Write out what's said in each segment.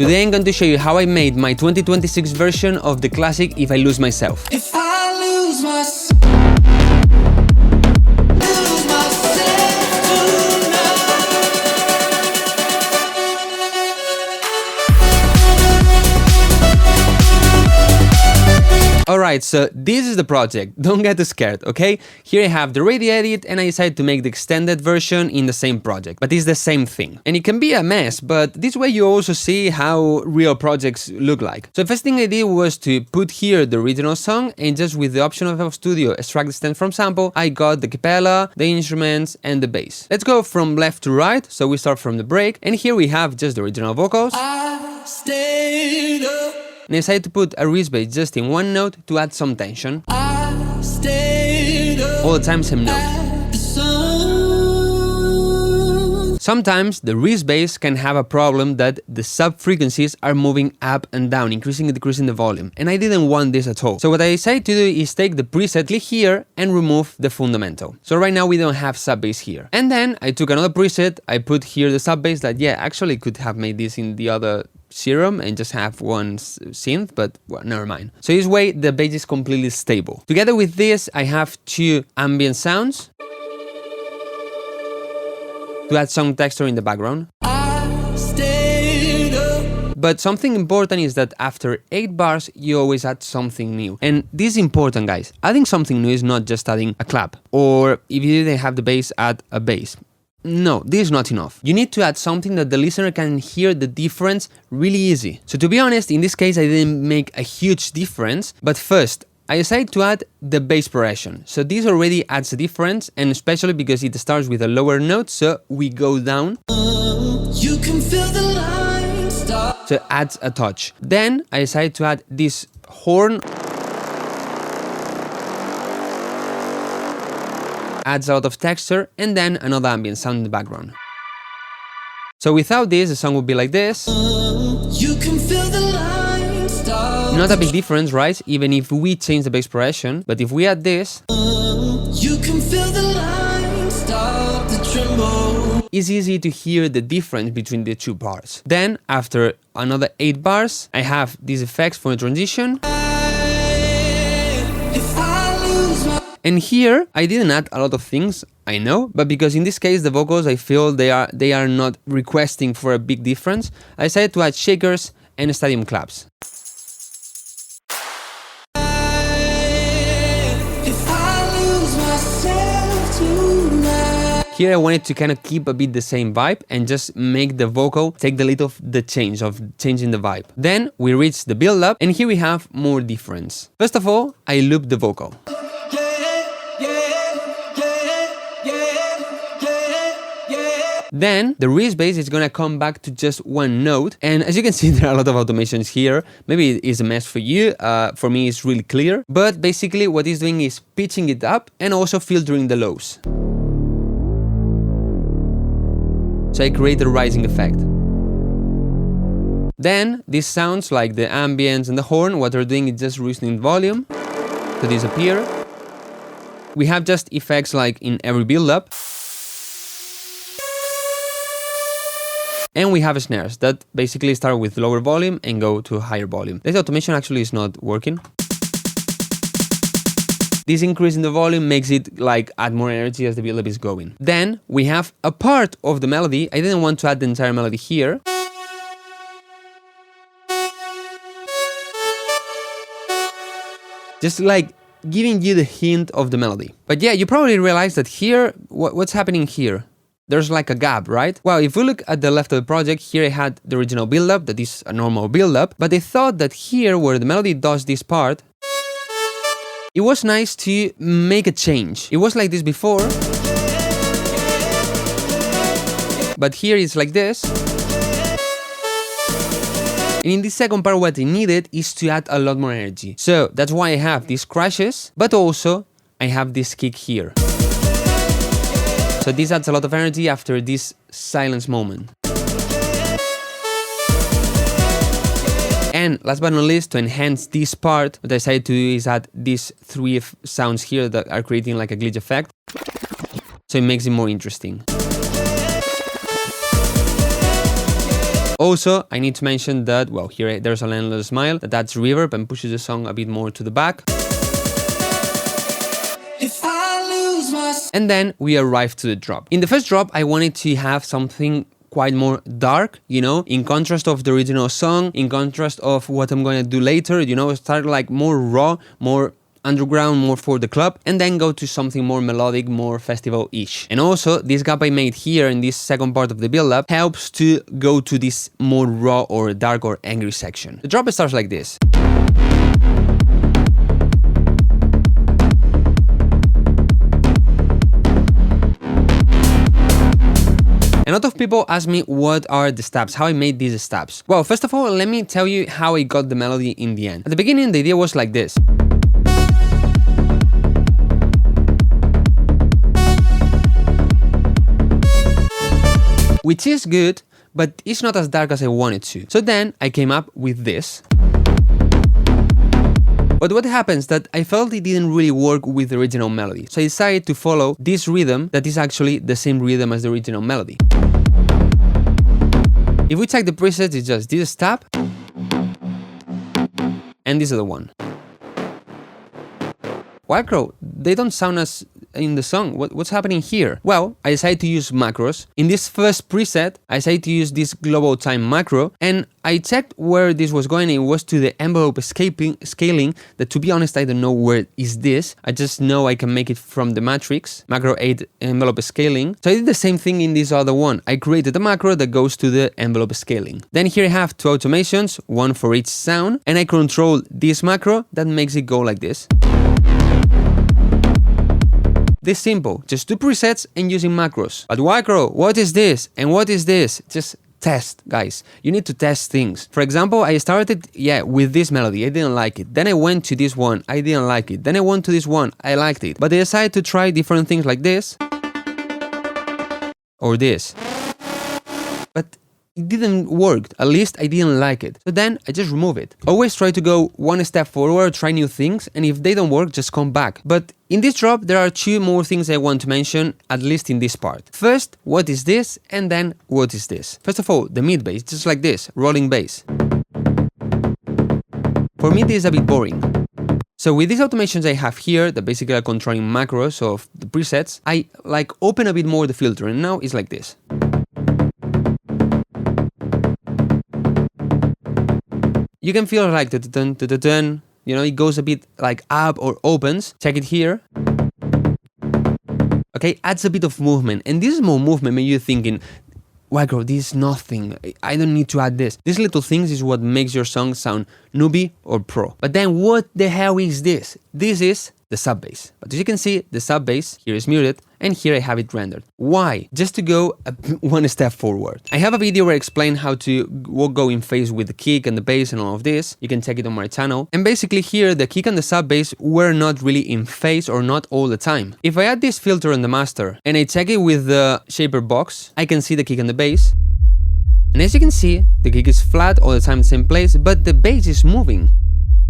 Today I'm going to show you how I made my 2026 version of the classic If I Lose Myself. If I lose myself. Alright, so this is the project, don't get scared, okay? Here I have the radio edit and I decided to make the extended version in the same project, but it's the same thing. And it can be a mess, but this way you also see how real projects look like. So the first thing I did was to put here the original song, and just with the option of FL Studio extract the stem from sample, I got the cappella, the instruments and the bass. Let's go from left to right, so we start from the break, and here we have just the original vocals. I stayed up. And I decided to put a wrist bass just in one note to add some tension. I stayed up. All the time same note. At the sun. Sometimes the wrist bass can have a problem that the sub frequencies are moving up and down, increasing and decreasing the volume. And I didn't want this at all. So what I decided to do is take the preset, click here and remove the fundamental. So right now we don't have sub bass here. And then I took another preset, I put here the sub bass that actually could have made this in the other serum and just have one synth, but well, never mind. So this way the bass is completely stable. Together with this I have two ambient sounds to add some texture in the background. I stayed up. But something important is that after 8 bars you always add something new. And this is important, guys. Adding something new is not just adding a clap, or if you didn't have the bass, add a bass. No, this is not enough. You need to add something that the listener can hear the difference really easy. So to be honest, in this case I didn't make a huge difference, but first I decided to add the bass progression. So this already adds a difference, and especially because it starts with a lower note, so we go down. You can feel the line stop. So it adds a touch. Then I decided to add this horn. Adds a lot of texture, and then another ambient sound in the background. So without this, the song would be like this. You can feel the line stop. Not a big difference, right? Even if we change the bass progression, but if we add this, You can feel the line stop the tremble. it's easy to hear the difference between the two parts. Then, after another 8 bars, I have these effects for the transition. If I lose my. And here, I didn't add a lot of things, I know, but because in this case the vocals, I feel they are not requesting for a big difference, I decided to add shakers and stadium claps. If I lose myself tonight. Here I wanted to kind of keep a bit the same vibe and just make the vocal take the lead of the change, of changing the vibe. Then we reach the build-up, and here we have more difference. First of all, I loop the vocal. Then the wrist bass is gonna come back to just one note, and as you can see there are a lot of automations here. Maybe it's a mess for you, for me it's really clear, but basically what it's doing is pitching it up and also filtering the lows. So I create a rising effect. Then this sounds like the ambience and the horn, what they're doing is just reducing volume to disappear. We have just effects like in every build-up. And we have snares that basically start with lower volume and go to higher volume. This automation actually is not working. This increase in the volume makes it like add more energy as the build-up is going. Then we have a part of the melody. I didn't want to add the entire melody here. Just like giving you the hint of the melody. But yeah, you probably realize that here, what's happening here? There's like a gap, right? Well, if we look at the left of the project, here I had the original build-up, that is a normal build-up, but I thought that here, where the melody does this part, it was nice to make a change. It was like this before, but here it's like this. And in this second part, what I needed is to add a lot more energy. So that's why I have these crashes, but also I have this kick here. So this adds a lot of energy after this silence moment. And last but not least, to enhance this part, what I decided to do is add these 3 sounds here that are creating like a glitch effect. So it makes it more interesting. Also, I need to mention that, well, here there's a Landless Smile, that adds reverb and pushes the song a bit more to the back. If I lose myself. And then we arrive to the drop. In the first drop, I wanted to have something quite more dark, you know, in contrast of the original song, in contrast of what I'm going to do later, you know, start like more raw, more underground, more for the club, and then go to something more melodic, more festival-ish. And also, this gap I made here in this second part of the build-up helps to go to this more raw or dark or angry section. The drop starts like this. A lot of people ask me what are the stabs, how I made these stabs. Well, first of all, let me tell you how I got the melody in the end. At the beginning, the idea was like this. Which is good, but it's not as dark as I wanted to. So then I came up with this. But what happens that I felt it didn't really work with the original melody. So I decided to follow this rhythm that is actually the same rhythm as the original melody. If we check the presets, it's just this stab and this other one. Wildcrow, they don't sound as in the song. What's happening here? Well, I decided to use macros. In this first preset, I decided to use this global time macro, and I checked where this was going. It was to the envelope scaling, that to be honest, I don't know where is this. I just know I can make it from the matrix, macro 8 envelope scaling. So I did the same thing in this other one. I created a macro that goes to the envelope scaling. Then here I have two automations, one for each sound, and I control this macro that makes it go like this. This simple, just two presets and using macros. But Wildcrow, what is this? And what is this? Just test, guys. You need to test things. For example, I started, with this melody. I didn't like it. Then I went to this one. I didn't like it. Then I went to this one. I liked it. But I decided to try different things like this. Or this. But it didn't work. At least I didn't like it. So then I just remove it. Always try to go one step forward, try new things, and if they don't work, just come back. But in this drop, there are two more things I want to mention, at least in this part. First, what is this? And then, what is this? First of all, the mid bass, just like this, rolling bass. For me, this is a bit boring. So with these automations I have here, that basically are controlling macros of the presets, I like open a bit more the filter, and now it's like this. You can feel like the you know, it goes a bit like up or opens. Check it here. Okay, adds a bit of movement. And this more movement when you're thinking, Wildcrow, this is nothing. I don't need to add this. These little things is what makes your song sound newbie or pro. But then what the hell is this? This is the sub bass. But as you can see, the sub bass here is muted, and here I have it rendered. Why? Just to go one step forward. I have a video where I explain how to go in phase with the kick and the bass and all of this. You can check it on my channel. And basically here, the kick and the sub bass were not really in phase, or not all the time. If I add this filter on the master and I check it with the shaper box, I can see the kick and the bass. And as you can see, the kick is flat all the time in the same place, but the bass is moving.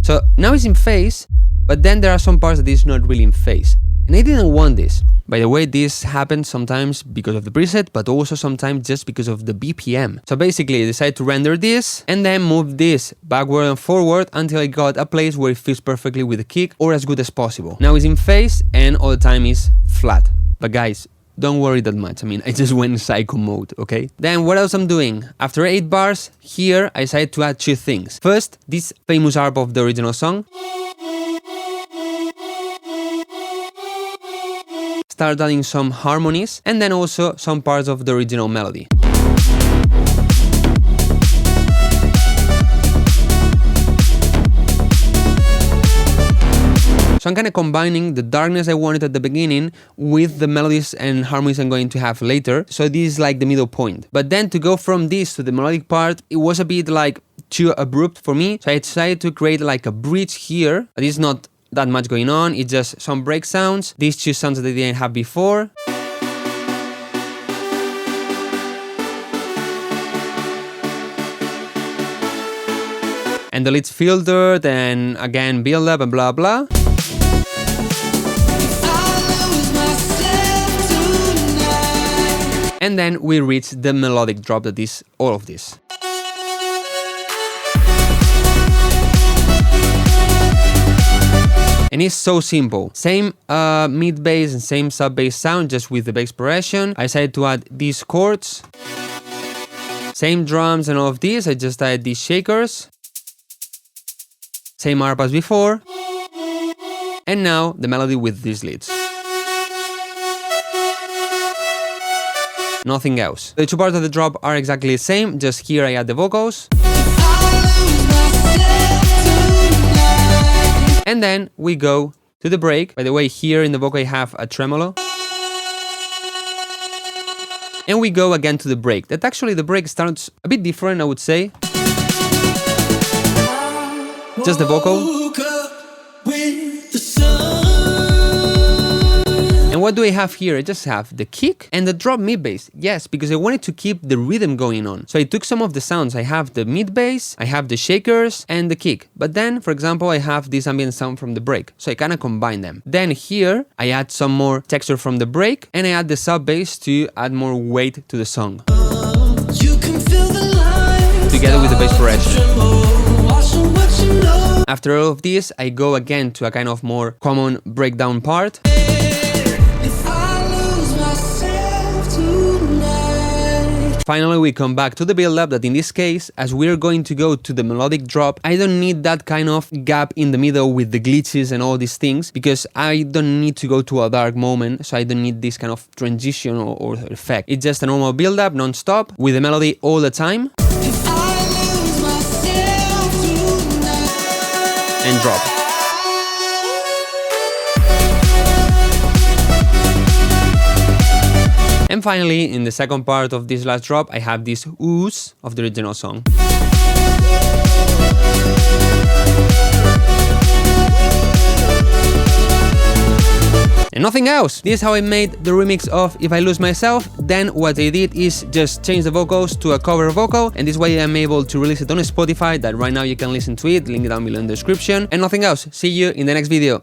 So now it's in phase, but then there are some parts that is not really in phase. And I didn't want this. By the way, this happens sometimes because of the preset, but also sometimes just because of the BPM. So basically, I decided to render this and then move this backward and forward until I got a place where it fits perfectly with the kick, or as good as possible. Now it's in phase and all the time is flat. But guys, don't worry that much. I mean, I just went in psycho mode, okay? Then what else I'm doing? After 8 bars, here I decided to add 2 things. First, this famous harp of the original song. Start adding some harmonies, and then also some parts of the original melody. So I'm kind of combining the darkness I wanted at the beginning with the melodies and harmonies I'm going to have later. So this is like the middle point. But then to go from this to the melodic part, it was a bit like too abrupt for me. So I decided to create like a bridge here. But it's not that much going on, it's just some break sounds, these 2 sounds that I didn't have before. And the leads filter, then again build-up and blah blah. And then we reach the melodic drop that is all of this. And it's so simple. Same mid bass and same sub bass sound, just with the bass progression. I decided to add these chords. Same drums and all of these. I just added these shakers. Same arp as before. And now the melody with these leads. Nothing else. The two parts of the drop are exactly the same, just here I add the vocals. And then we go to the break. By the way, here in the vocal I have a tremolo. And we go again to the break. That actually the break starts a bit different, I would say. Just the vocal. And what do I have here? I just have the kick and the drop mid bass. Yes, because I wanted to keep the rhythm going on. So I took some of the sounds. I have the mid bass, I have the shakers and the kick. But then, for example, I have this ambient sound from the break. So I kind of combine them. Then here, I add some more texture from the break and I add the sub bass to add more weight to the song. Together with the bass progression. After all of this, I go again to a kind of more common breakdown part. Finally, we come back to the build-up that in this case, as we're going to go to the melodic drop, I don't need that kind of gap in the middle with the glitches and all these things, because I don't need to go to a dark moment, so I don't need this kind of transition or effect. It's just a normal build-up, non-stop, with the melody all the time. And drop. And finally, in the second part of this last drop, I have this ooze of the original song. And nothing else. This is how I made the remix of If I Lose Myself. Then what I did is just change the vocals to a cover vocal, and this way I'm able to release it on Spotify, that right now you can listen to it, link it down below in the description. And nothing else. See you in the next video.